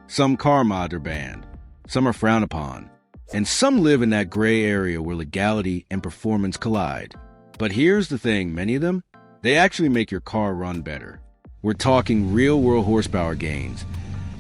Some car mods are banned, some are frowned upon, and some live in that gray area where legality and performance collide. But here's the thing, many of them, they actually make your car run better. We're talking real-world horsepower gains,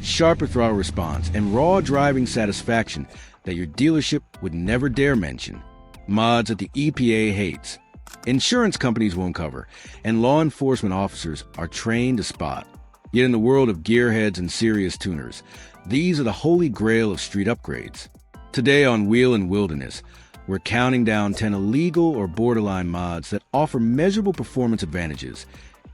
sharper throttle response, and raw driving satisfaction that your dealership would never dare mention. Mods that the EPA hates, insurance companies won't cover, and law enforcement officers are trained to spot. Yet in the world of gearheads and serious tuners, these are the holy grail of street upgrades. Today on Wheel and Wilderness, we're counting down 10 illegal or borderline mods that offer measurable performance advantages,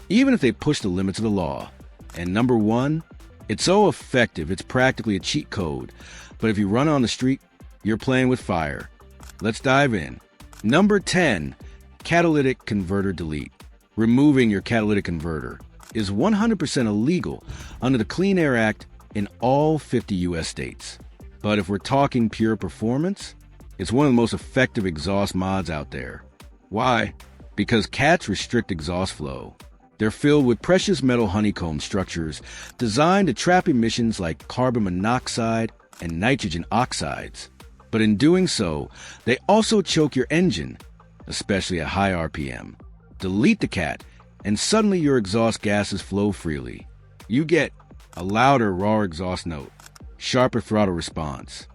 even if they push the limits of the law. And number 1, it's so effective it's practically a cheat code, but if you run on the street, you're playing with fire. Let's dive in. Number 10, Catalytic Converter Delete. Removing your catalytic converter is 100% illegal under the Clean Air Act in all 50 U.S. states. But if we're talking pure performance, it's one of the most effective exhaust mods out there. Why? Because cats restrict exhaust flow. They're filled with precious metal honeycomb structures designed to trap emissions like carbon monoxide and nitrogen oxides. But in doing so, they also choke your engine, especially at high RPM. Delete the cat, and suddenly your exhaust gases flow freely. You get a louder, raw exhaust note, sharper throttle response,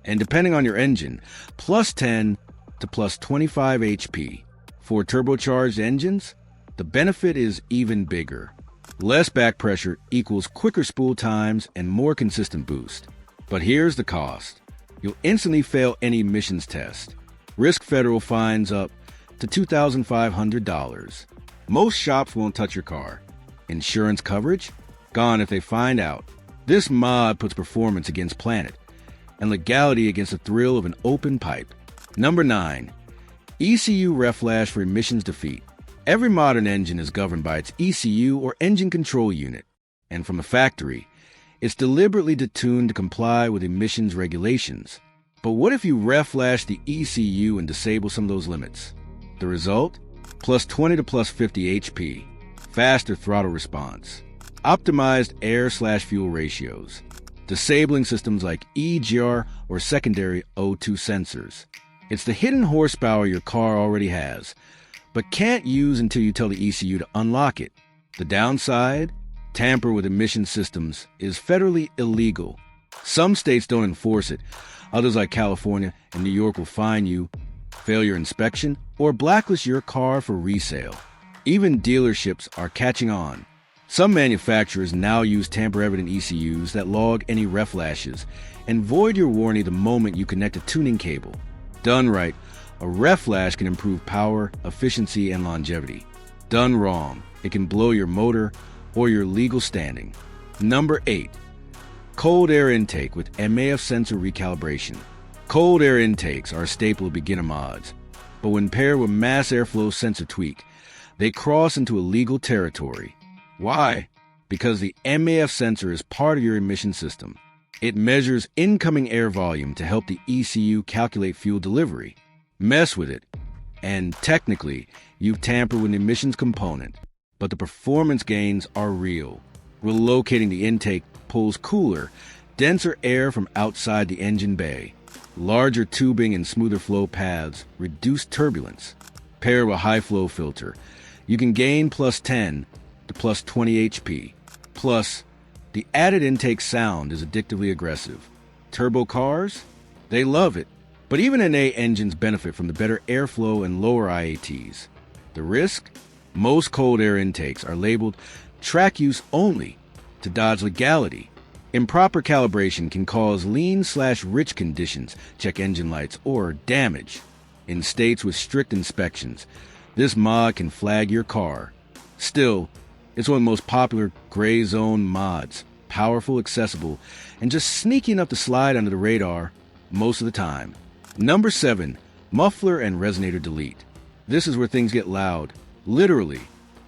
and depending on your engine, plus 10 to plus 25 HP. For turbocharged engines, the benefit is even bigger. Less back pressure equals quicker spool times and more consistent boost. But here's the cost. You'll instantly fail any emissions test. Risk federal fines up to $2,500. Most shops won't touch your car. Insurance coverage? Gone if they find out. This mod puts performance against planet, and legality against the thrill of an open pipe. Number 9, ECU reflash for emissions defeat. Every modern engine is governed by its ECU or engine control unit, and from the factory, it's deliberately detuned to comply with emissions regulations. But what if you reflash the ECU and disable some of those limits? The result? Plus 20 to plus 50 HP, faster throttle response, optimized air/fuel ratios, disabling systems like EGR or secondary O2 sensors. It's the hidden horsepower your car already has, but can't use until you tell the ECU to unlock it. The downside? Tamper with emission systems is federally illegal. Some states don't enforce it. Others like California and New York will fine you, fail your inspection, or blacklist your car for resale. Even dealerships are catching on. Some manufacturers now use tamper-evident ECUs that log any reflashes and void your warranty the moment you connect a tuning cable. Done right, a reflash can improve power, efficiency, and longevity. Done wrong, it can blow your motor or your legal standing. Number 8, cold air intake with MAF sensor recalibration. Cold air intakes are a staple of beginner mods, but when paired with mass airflow sensor tweak, they cross into illegal territory. Why? Because the MAF sensor is part of your emission system. It measures incoming air volume to help the ECU calculate fuel delivery. Mess with it, and technically, you've tampered with an emissions component, but the performance gains are real. Relocating the intake pulls cooler, denser air from outside the engine bay. Larger tubing and smoother flow paths reduce turbulence. Paired with a high-flow filter, you can gain plus 10 to plus 20 HP. Plus, the added intake sound is addictively aggressive. Turbo cars? They love it. But even NA engines benefit from the better airflow and lower IATs. The risk? Most cold air intakes are labeled track use only to dodge legality. Improper calibration can cause lean/rich conditions, check engine lights, or damage. In states with strict inspections, this mod can flag your car. Still, it's one of the most popular gray zone mods, powerful, accessible, and just sneaky enough to slide under the radar most of the time. Number 7, Muffler and Resonator Delete. This is where things get loud, literally.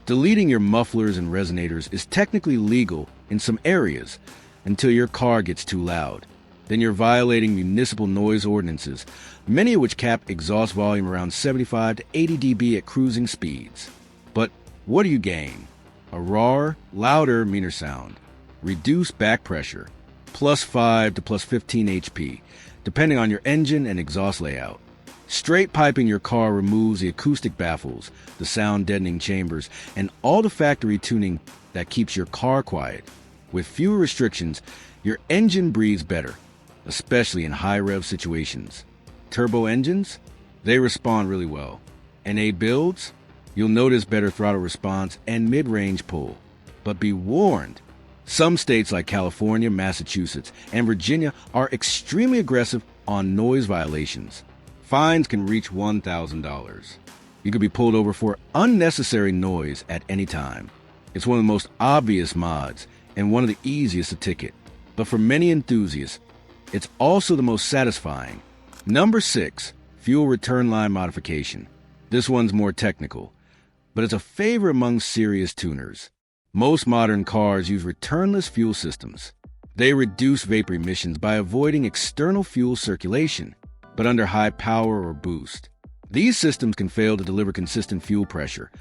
Deleting your mufflers and resonators is technically legal in some areas until your car gets too loud. Then you're violating municipal noise ordinances, many of which cap exhaust volume around 75 to 80 dB at cruising speeds. But what do you gain? A rawer, louder, meaner sound, reduced back pressure, plus 5 to plus 15 HP, depending on your engine and exhaust layout. Straight piping your car removes the acoustic baffles, the sound deadening chambers, and all the factory tuning that keeps your car quiet. With fewer restrictions, your engine breathes better, especially in high-rev situations. Turbo engines? They respond really well. NA builds? You'll notice better throttle response and mid-range pull. But be warned, some states like California, Massachusetts, and Virginia are extremely aggressive on noise violations. Fines can reach $1,000. You could be pulled over for unnecessary noise at any time. It's one of the most obvious mods and one of the easiest to ticket. But for many enthusiasts, it's also the most satisfying. Number 6, fuel return line modification. This one's more technical, but it's a favorite among serious tuners. Most modern cars use returnless fuel systems. They reduce vapor emissions by avoiding external fuel circulation, but under high power or boost. These systems can fail to deliver consistent fuel pressure,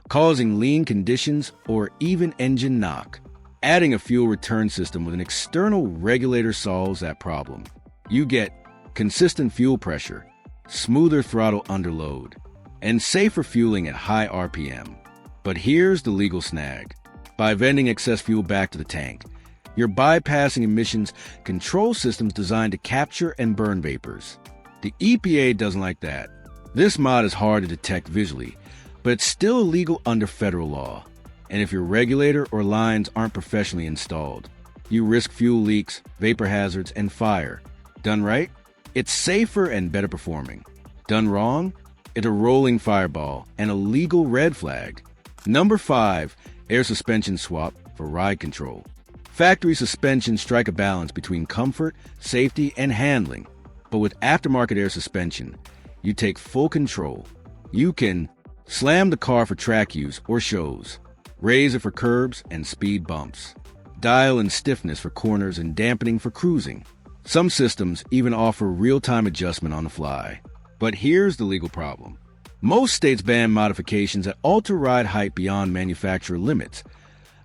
causing lean conditions or even engine knock. Adding a fuel return system with an external regulator solves that problem. You get consistent fuel pressure, smoother throttle under load, and safer fueling at high RPM. But here's the legal snag. By venting excess fuel back to the tank, you're bypassing emissions control systems designed to capture and burn vapors. The EPA doesn't like that. This mod is hard to detect visually, but it's still illegal under federal law. And if your regulator or lines aren't professionally installed, you risk fuel leaks, vapor hazards, and fire. Done right, it's safer and better performing. Done wrong, it's a rolling fireball and a legal red flag. Number 5, air suspension swap for ride control. Factory suspensions strike a balance between comfort, safety, and handling. But with aftermarket air suspension, you take full control. You can slam the car for track use or shows, raise it for curbs and speed bumps, dial in stiffness for corners and dampening for cruising. Some systems even offer real-time adjustment on the fly. But here's the legal problem. Most states ban modifications that alter ride height beyond manufacturer limits,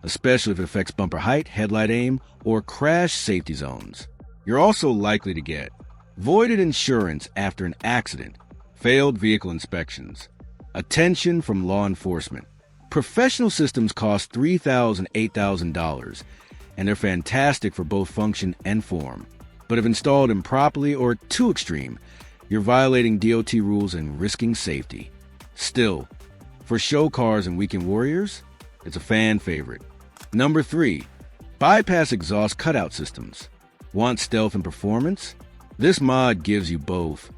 especially if it affects bumper height, headlight aim, or crash safety zones. You're also likely to get voided insurance after an accident, failed vehicle inspections, attention from law enforcement. Professional systems cost $3,000, $8,000, and they're fantastic for both function and form. But if installed improperly or too extreme, you're violating DOT rules and risking safety. Still, for show cars and weekend warriors, it's a fan favorite. Number 3, bypass exhaust cutout systems. Want stealth and performance? This mod gives you both,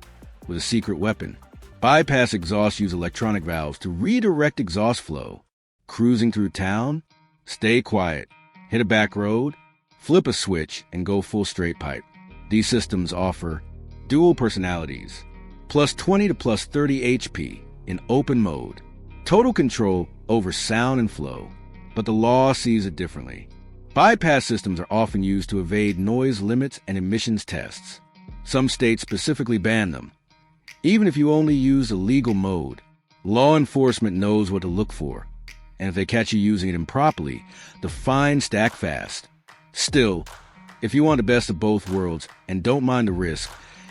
with a secret weapon. Bypass exhaust use electronic valves to redirect exhaust flow. Cruising through town? Stay quiet. Hit a back road? Flip a switch and go full straight pipe. These systems offer dual personalities, plus 20 to plus 30 HP in open mode. Total control over sound and flow, but the law sees it differently. Bypass systems are often used to evade noise limits and emissions tests. Some states specifically ban them. Even if you only use a legal mode, law enforcement knows what to look for, and if they catch you using it improperly, the fines stack fast. Still, if you want the best of both worlds and don't mind the risk,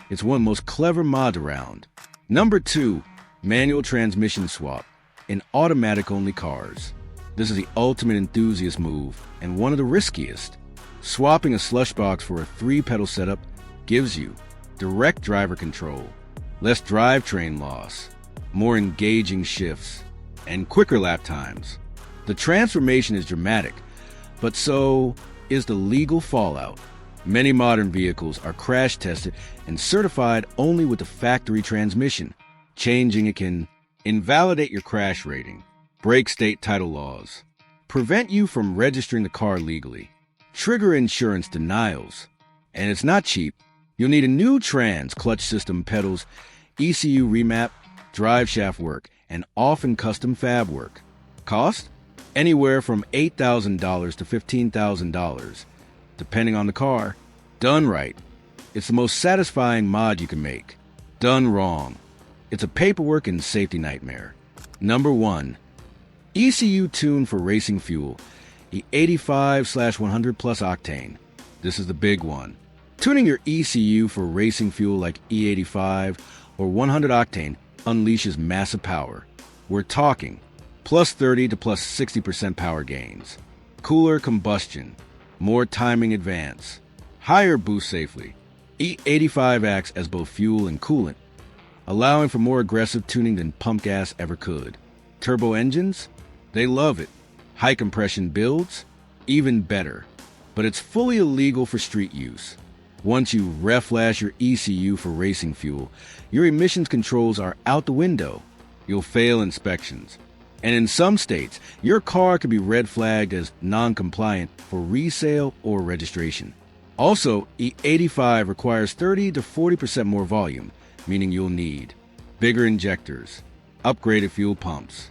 it's one of the most clever mods around. Number 2, manual transmission swap in automatic-only cars. This is the ultimate enthusiast move and one of the riskiest. Swapping a slush box for a 3-pedal setup gives you direct driver control, less drivetrain loss, more engaging shifts, and quicker lap times. The transformation is dramatic, but so is the legal fallout. Many modern vehicles are crash tested and certified only with the factory transmission. Changing it can invalidate your crash rating, break state title laws, prevent you from registering the car legally, trigger insurance denials, and it's not cheap. You'll need a new trans, clutch system, pedals, ECU remap, drive shaft work, and often custom fab work. Cost? Anywhere from $8,000 to $15,000, depending on the car. Done right, it's the most satisfying mod you can make. Done wrong, it's a paperwork and safety nightmare. Number 1, ECU tune for racing fuel, the 85/100 plus octane. This is the big one. Tuning your ECU for racing fuel like E85 or 100 octane unleashes massive power. We're talking plus 30 to plus 60% power gains, cooler combustion, more timing advance, higher boost safely. E85 acts as both fuel and coolant, allowing for more aggressive tuning than pump gas ever could. Turbo engines? They love it. High compression builds? Even better. But it's fully illegal for street use. Once you reflash your ECU for racing fuel, your emissions controls are out the window. You'll fail inspections. And in some states, your car could be red flagged as non-compliant for resale or registration. Also, E85 requires 30 to 40% more volume, meaning you'll need bigger injectors, upgraded fuel pumps,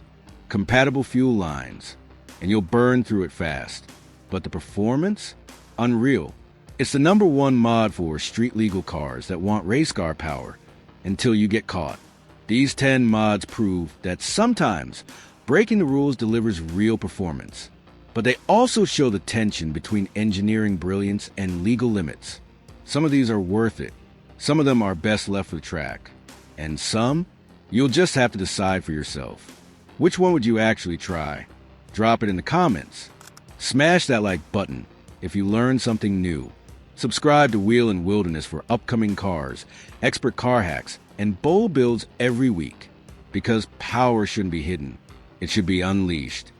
compatible fuel lines, and you'll burn through it fast. But the performance? Unreal. It's the #1 mod for street-legal cars that want race car power until you get caught. These 10 mods prove that sometimes breaking the rules delivers real performance. But they also show the tension between engineering brilliance and legal limits. Some of these are worth it. Some of them are best left for the track. And some, you'll just have to decide for yourself. Which one would you actually try? Drop it in the comments. Smash that like button if you learned something new. Subscribe to Wheel and Wilderness for upcoming cars, expert car hacks, and bold builds every week. Because power shouldn't be hidden. It should be unleashed.